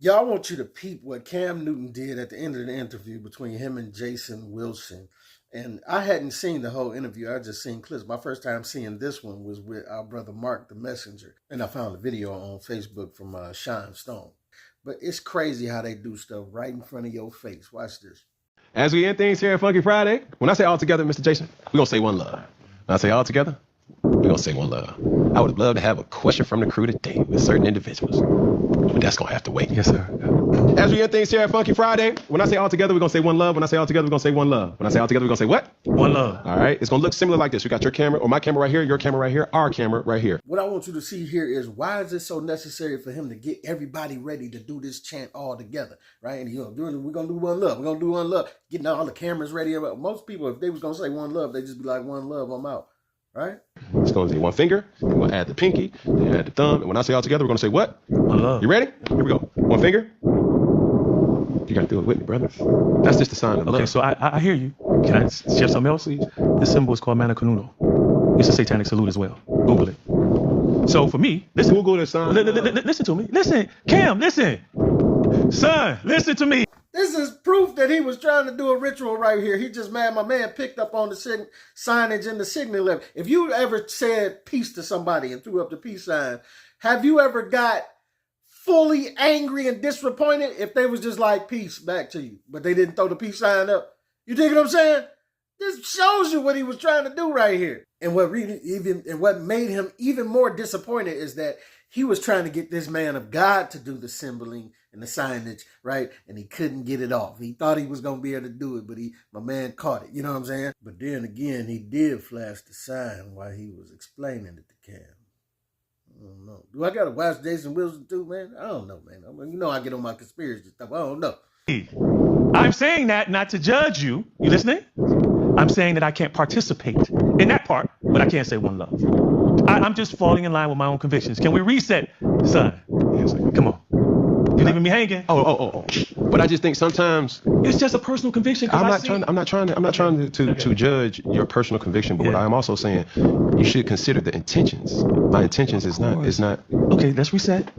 Y'all, want you to peep what Cam Newton did at the end of the interview between him and Jason Wilson. And I hadn't seen the whole interview. I just seen clips. My first time seeing this one was with our brother Mark, the messenger. And I found a video on Facebook from Sean Stone. But it's crazy how they do stuff right in front of your face. Watch this. As we end things here at Funky Friday, when I say all together, Mr. Jason, we're going to say one love. When I say all together, we're going to say one love. I would love to have a question from the crew today with certain individuals, but that's going to have to wait. Yes, sir. As we end things here at Funky Friday, when I say all together, we're going to say one love. When I say all together, we're going to say one love. When I say all together, we're going to say what? One love. All right. It's going to look similar like this. We got your camera, or my camera right here, your camera right here, our camera right here. What I want you to see here is, why is it so necessary for him to get everybody ready to do this chant all together, right? And we're going to do one love. We're going to do one love. Getting all the cameras ready. Most people, if they was going to say one love, they just be like, one love, I'm out, right? It's going to be one finger. We're going to add the pinky, then add the thumb. And when I say all together, we're going to say what? One love. You ready? Here we go. One finger. You got to do it with me, brother. That's just the sign of love. Okay, so I hear you. Can I share something else, please? This symbol is called Mana Canuno. It's a satanic salute as well. Google it. So for me, listen. Google the sign. Listen to me. Listen, Cam, listen. Son, listen to me. This is proof that he was trying to do a ritual right here. He just mad my man picked up on the signage in the signal level. If you ever said peace to somebody and threw up the peace sign, have you ever got fully angry and disappointed if they was just like peace back to you, but they didn't throw the peace sign up? You dig what I'm saying? This shows you what he was trying to do right here. And what made him even more disappointed is that he was trying to get this man of God to do the symboling and the signage, right? And he couldn't get it off. He thought he was going to be able to do it, but my man caught it. You know what I'm saying? But then again, he did flash the sign while he was explaining it to Cam. I don't know. Do I got to watch Jason Wilson too, man? I don't know, man. I mean, I get on my conspiracy stuff. I don't know. I'm saying that not to judge you. You listening? I'm saying that I can't participate in that part, but I can't say one love. I'm just falling in line with my own convictions. Can we reset, son? Yes, sir. Come on. You're leaving me hanging. Oh. But I just think sometimes it's just a personal conviction. I'm not trying to judge your personal conviction, but what I am also saying, you should consider the intentions. My intentions is not. Okay, let's reset.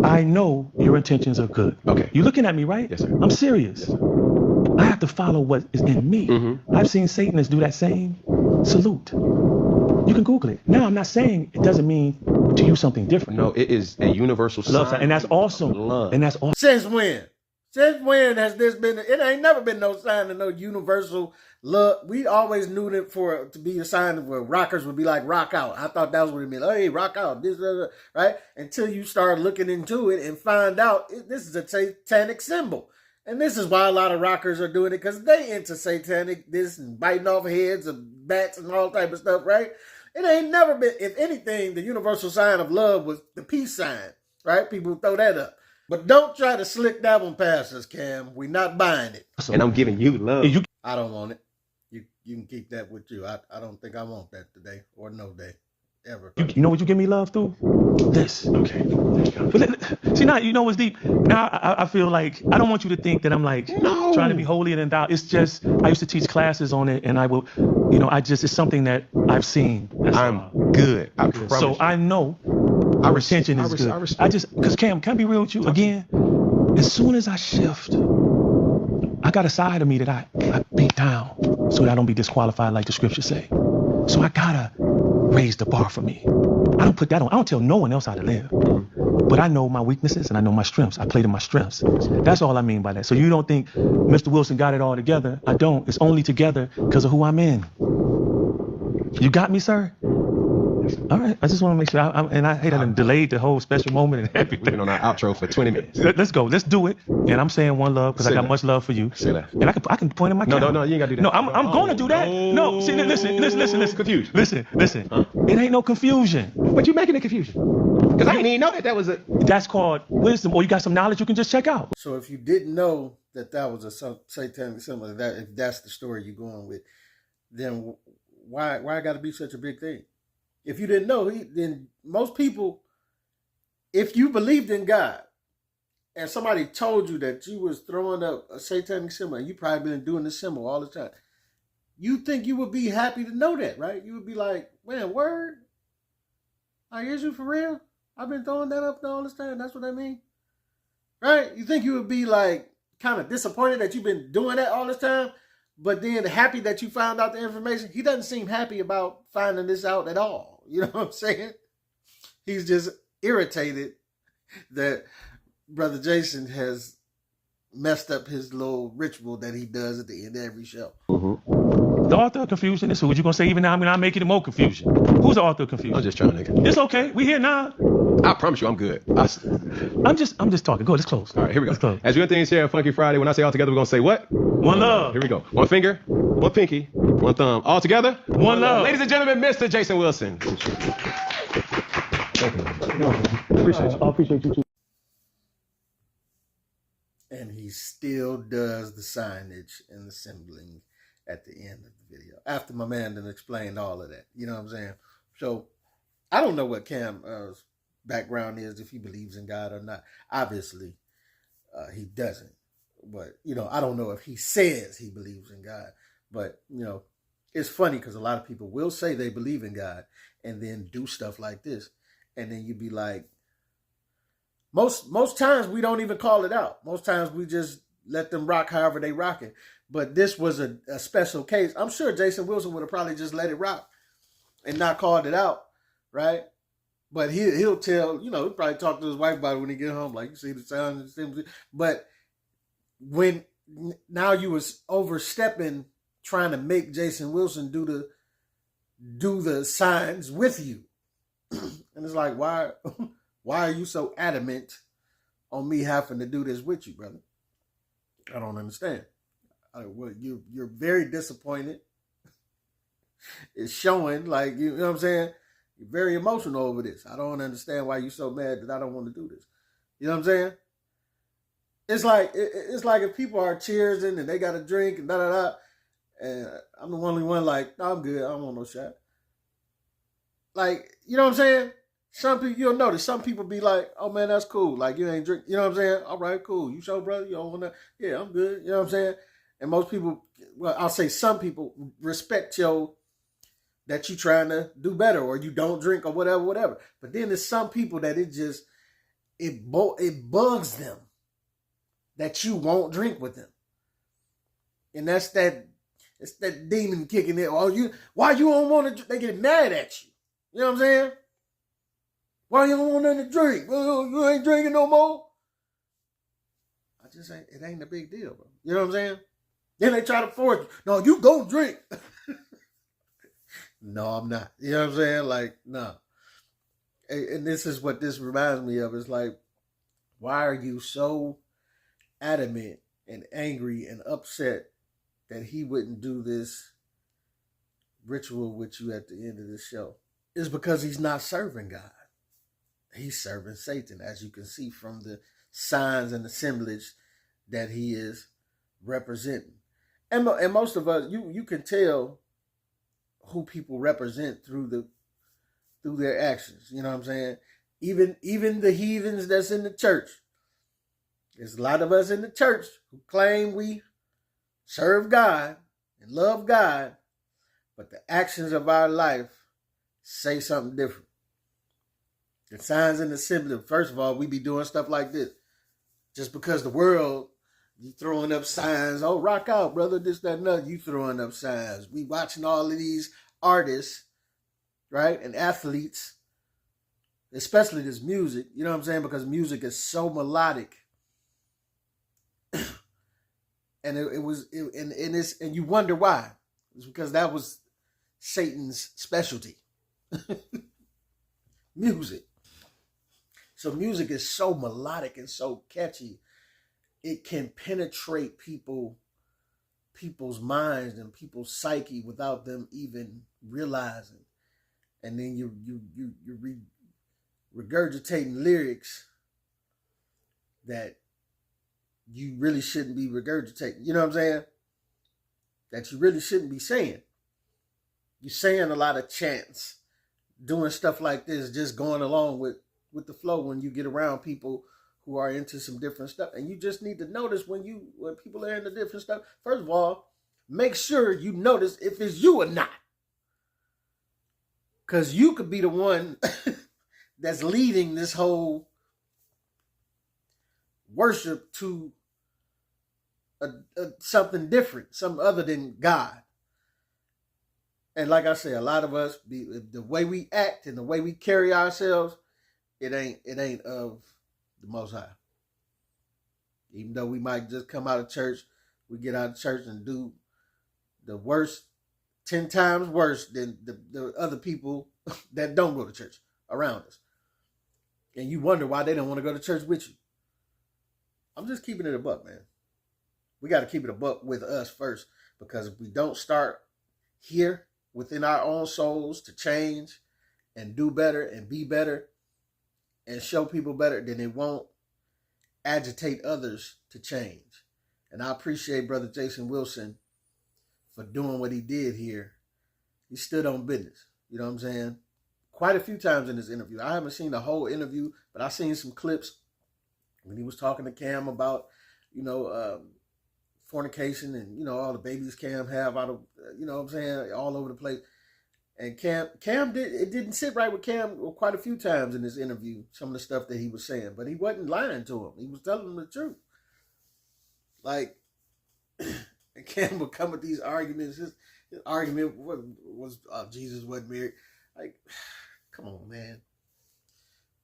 I know your intentions are good. Okay. You're looking at me, right? Yes, sir. I'm serious. Yes, sir. I have to follow what is in me. Mm-hmm. I've seen Satanists do that same salute. You can Google it. Now, I'm not saying it doesn't mean to you something different. No, it is a universal love sign. And that's awesome. Love. And that's awesome. Since when? Since when has this been? It ain't never been no sign of no universal love. We always knew that to be a sign of where rockers would be like rock out. I thought that was what it meant. Hey, rock out. This, right? Until you start looking into it and find out this is a satanic symbol. And this is why a lot of rockers are doing it, because they into satanic this and biting off heads of bats and all type of stuff, right? It ain't never been, if anything, the universal sign of love was the peace sign, right? People throw that up. But don't try to slick that one past us, Cam. We're not buying it. And I'm giving you love. I don't want it. You can keep that with you. I don't think I want that today or no day. Ever. You know what you give me love through? This. Okay. See, now, you know what's deep? Now, I feel like, I don't want you to think that I'm like trying to be holier than thou. It's just, I used to teach classes on it, and I will, it's something that I've seen. I'm good. I promise so you. I know our intention is good. Because Cam, can I be real with you? Again, as soon as I shift, I got a side of me that I beat down so that I don't be disqualified like the scriptures say. So I gotta raise the bar for me. I don't put that on. I don't tell no one else how to live. But I know my weaknesses and I know my strengths. I play to my strengths. That's all I mean by that. So you don't think Mr. Wilson got it all together. I don't. It's only together because of who I'm in. You got me, sir? All right. I just want to make sure. And I hate that I delayed the whole special moment and everything. We've been on our outro for 20 minutes. Let's go. Let's do it. And I'm saying one love because I got much love for you. Say that. And I can point in my camera. No, you ain't got to do that. No, I'm going to do that. No, see, listen. Confusion. Listen. It ain't no confusion. But you're making it confusion. Because I didn't even know that was a... That's called wisdom, or you got some knowledge you can just check out. So if you didn't know that was a satanic symbol, if that's the story you're going with, then why got to be such a big thing? If you didn't know, then most people, if you believed in God and somebody told you that you was throwing up a satanic symbol and you probably been doing this symbol all the time, you think you would be happy to know that, right? You would be like, man, word? Like, is you for real? I've been throwing that up all this time. That's what I mean. right? You think you would be like kind of disappointed that you've been doing that all this time, but then happy that you found out the information. He doesn't seem happy about finding this out at all. You know what I'm saying? He's just irritated that Brother Jason has messed up his little ritual that he does at the end of every show. The author of confusion is who? What you gonna say even now? I'm not making it more confusion. Who's the author of confusion? I'm just trying to. It's okay. We here now. I promise you, I'm good. I'm just talking. Go. Let's close. All right, here we go. Let's close. As we end things here on Funky Friday, when I say all together, we're gonna say what? One love. Here we go. One finger, one pinky, one thumb. All together. One love. Ladies and gentlemen, Mr. Jason Wilson. Thank you. Appreciate you. I appreciate you too. And he still does the signage and the symboling at the end of the video. After my man done explained all of that. You know what I'm saying? So, I don't know what Cam's background is, if he believes in God or not. Obviously, he doesn't. But, you know, I don't know if he says he believes in God. But, you know, it's funny because a lot of people will say they believe in God and then do stuff like this. And then you'd be like, most times we don't even call it out. Most times we just let them rock however they rock it. But this was a special case. I'm sure Jason Wilson would have probably just let it rock and not called it out, right? But he'll tell, you know, he'll probably talk to his wife about it when he get home, like, you see the sound. But when now you was overstepping, trying to make Jason Wilson do the signs with you. And it's like, why are you so adamant on me having to do this with you, brother? I don't understand. You're very disappointed. It's showing, like, you know what I'm saying? You're very emotional over this. I don't understand why you're so mad that I don't want to do this. You know what I'm saying? It's like if people are cheersing and they got a drink and da-da-da, and I'm the only one like, no, I'm good. I don't want no shot. Like, you know what I'm saying? Some people, you'll notice, some people be like, oh, man, that's cool. Like, you ain't drink. You know what I'm saying? All right, cool. You sure, brother? You don't want to? Yeah, I'm good. You know what I'm saying? And most people, well, I'll say some people respect that you trying to do better or you don't drink or whatever. But then there's some people that it bugs them that you won't drink with them. And it's that demon kicking in. Oh, why you don't want to? They get mad at you. You know what I'm saying? Why you don't want nothing to drink? Well, you ain't drinking no more. It ain't a big deal, bro. You know what I'm saying? Then they try to force you. No, you go drink. No, I'm not. You know what I'm saying? Like, no. And this is what this reminds me of. It's like, why are you so adamant and angry and upset that he wouldn't do this ritual with you at the end of the show? It's because he's not serving God. He's serving Satan, as you can see from the signs and assemblage that he is representing. And most of us, you can tell who people represent through their actions. You know what I'm saying? Even the heathens that's in the church. There's a lot of us in the church who claim we serve God and love God, but the actions of our life say something different. The signs and the symbols. First of all, we be doing stuff like this. Just because the world, you throwing up signs. Oh, rock out, brother. This, that, and that. You throwing up signs. We watching all of these artists, right? And athletes. Especially this music. You know what I'm saying? Because music is so melodic. And and you wonder why. It's because that was Satan's specialty. Music. So music is so melodic and so catchy, it can penetrate people's minds and people's psyche without them even realizing. And then you're regurgitating lyrics that you really shouldn't be regurgitating. You know what I'm saying? That you really shouldn't be saying. You're saying a lot of chants, doing stuff like this, just going along with the flow when you get around people who are into some different stuff. And you just need to notice when people are into different stuff. First of all, make sure you notice if it's you or not. Because you could be the one that's leading this whole worship to something different, something other than God. And like I say, a lot of us, the way we act and the way we carry ourselves, it ain't of the Most High. Even though we might just come out of church, we get out of church and do the worst, 10 times worse than the other people that don't go to church around us. And you wonder why they don't want to go to church with you. I'm just keeping it a buck, man. We got to keep it a buck with us first, because if we don't start here within our own souls to change and do better and be better and show people better, then it won't agitate others to change. And I appreciate Brother Jason Wilson for doing what he did here. He stood on business. You know what I'm saying? Quite a few times in this interview. I haven't seen the whole interview, but I've seen some clips when he was talking to Cam about, fornication and, all the babies Cam have out of, you know what I'm saying, all over the place. And Cam it didn't sit right with Cam quite a few times in this interview, some of the stuff that he was saying, but he wasn't lying to him. He was telling him the truth. Like, and Cam would come with these arguments. His argument was Jesus wasn't married. Like, come on, man.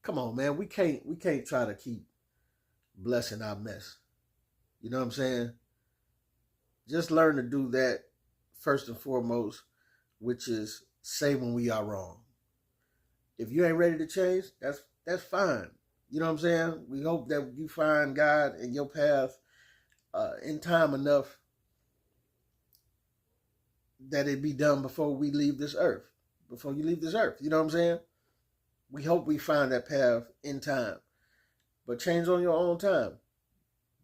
Come on, man. We can't try to keep blessing our mess. You know what I'm saying? Just learn to do that first and foremost, which is say when we are wrong. If you ain't ready to change, that's fine. You know what I'm saying? We hope that you find God in your path in time enough that it be done before we leave this earth. Before you leave this earth. You know what I'm saying? We hope we find that path in time. But change on your own time.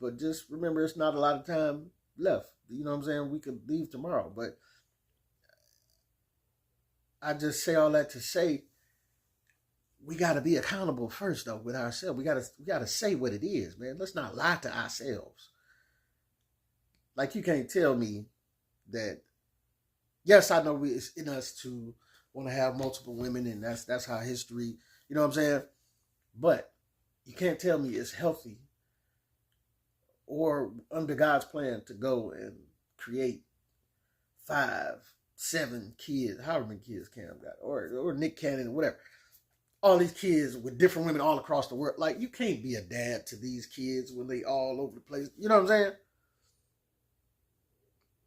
But just remember, it's not a lot of time left. You know what I'm saying? We could leave tomorrow. But I just say all that to say, we got to be accountable first, though, with ourselves. We got to say what it is, man. Let's not lie to ourselves. Like, you can't tell me that, yes, I know it's in us to want to have multiple women, and that's how history, you know what I'm saying? But you can't tell me it's healthy or under God's plan to go and create 5, 7 kids, however many kids Cam got, or Nick Cannon, or whatever. All these kids with different women all across the world. Like, you can't be a dad to these kids when they all over the place. You know what I'm saying?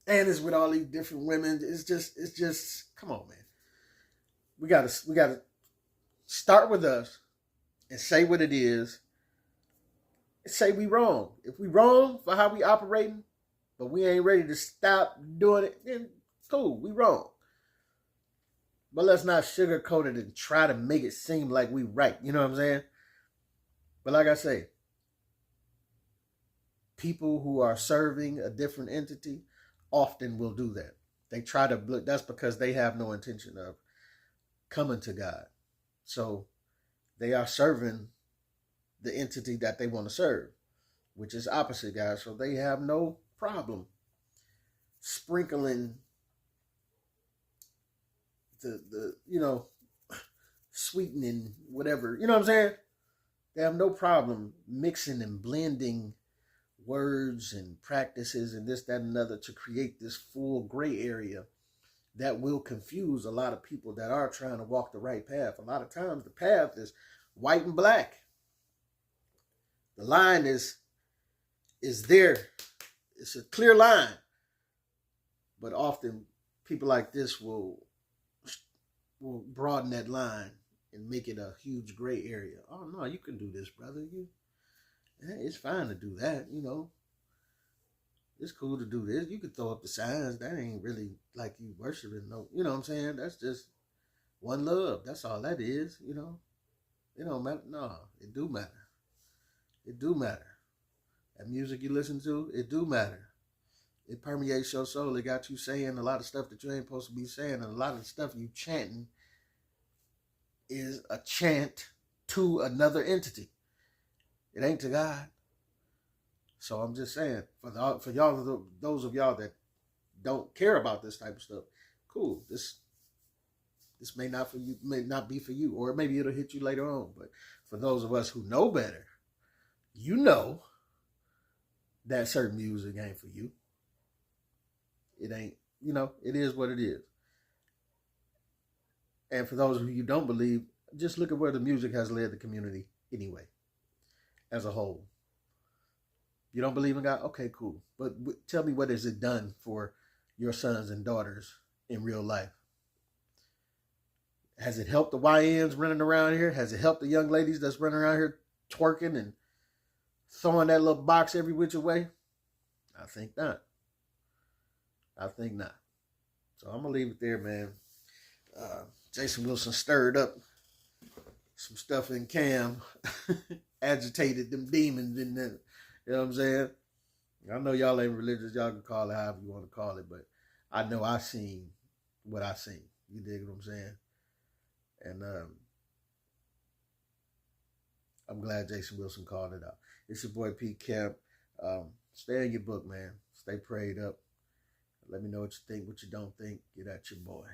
And it's with all these different women. It's just, come on, man. We gotta start with us and say what it is. And say we wrong. If we wrong for how we operating, but we ain't ready to stop doing it, then cool, we wrong. But let's not sugarcoat it and try to make it seem like we right. You know what I'm saying? But like I say, people who are serving a different entity often will do that. They try to, that's because they have no intention of coming to God. So they are serving the entity that they want to serve, which is opposite, guys. So they have no problem sprinkling the sweetening, whatever. You know what I'm saying? They have no problem mixing and blending words and practices and this, that, and another to create this full gray area that will confuse a lot of people that are trying to walk the right path. A lot of times the path is white and black. The line is there. It's a clear line. But often people like this will broaden that line and make it a huge gray area. Oh no, you can do this, brother. It's fine to do that, It's cool to do this. You could throw up the signs. That ain't really like you worshiping. No, you know what I'm saying? That's just one love. That's all that is, It don't matter. No, it do matter. It do matter. That music you listen to, it do matter. It permeates your soul. It got you saying a lot of stuff that you ain't supposed to be saying. And a lot of the stuff you chanting is a chant to another entity. It ain't to God. So I'm just saying, for y'all, those of y'all that don't care about this type of stuff, cool. This may not be for you, or maybe it'll hit you later on. But for those of us who know better, that certain music ain't for you. It ain't, it is what it is. And for those of you who don't believe, just look at where the music has led the community anyway, as a whole. You don't believe in God? Okay, cool. But tell me, what has it done for your sons and daughters in real life? Has it helped the YNs running around here? Has it helped the young ladies that's running around here twerking and throwing that little box every which way? I think not. So I'm going to leave it there, man. Jason Wilson stirred up some stuff in Cam, agitated them demons in there. You know what I'm saying? I know y'all ain't religious. Y'all can call it however you want to call it, but I know I seen what I seen. You dig what I'm saying? And I'm glad Jason Wilson called it out. It's your boy Pete Camp. Stay in your book, man. Stay prayed up. Let me know what you think, what you don't think. Get at your boy.